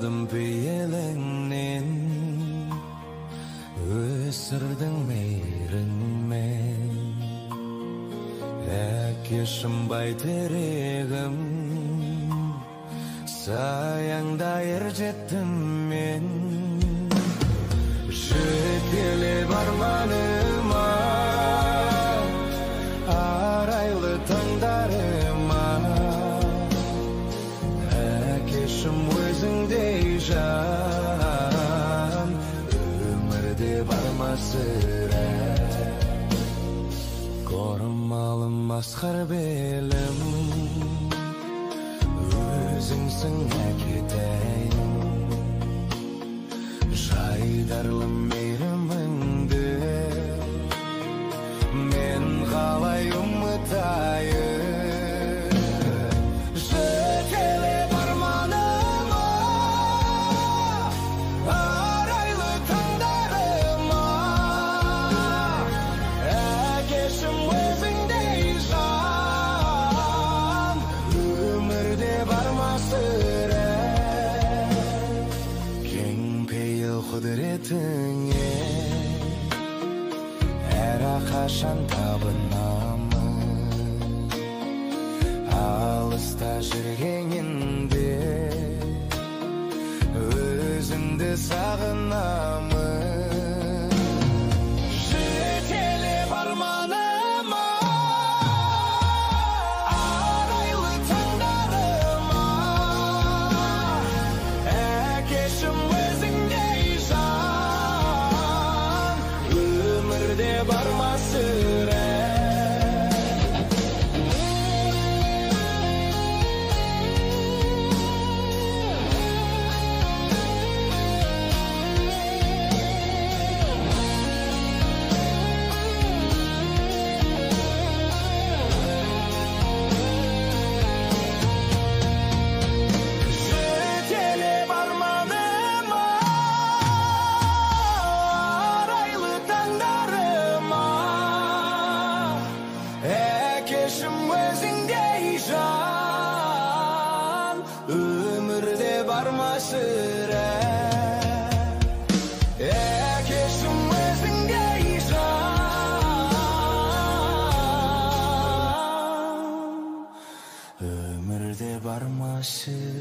Aldım piyelengnen Ösürdün meyrinmen Ekişim bayteregim Sayangda erjettim men Жетеле барманыма Арайлы таңдарыма Әкешім өзіңдей жан Өмірде барма сірә Корымалым асқар белім Өзіңсің әкетейін Жайдарлы мейіріміңді Мен қалай ұмытайын Жетеле барманыма Арайлы таңдарыма Әкешім өзіңдей жан Өмірде барма сірә Құдіретіңе әрқашан табынамын Алыста жүргеніңде өзіңді сағынамын Жетеле барманыма арайлы таңдарыма Әкешім барма сірә Әкешім өзіңдей жан Өмірде барма сірә Әкешім өзіңдей жан Өмірде барма сірә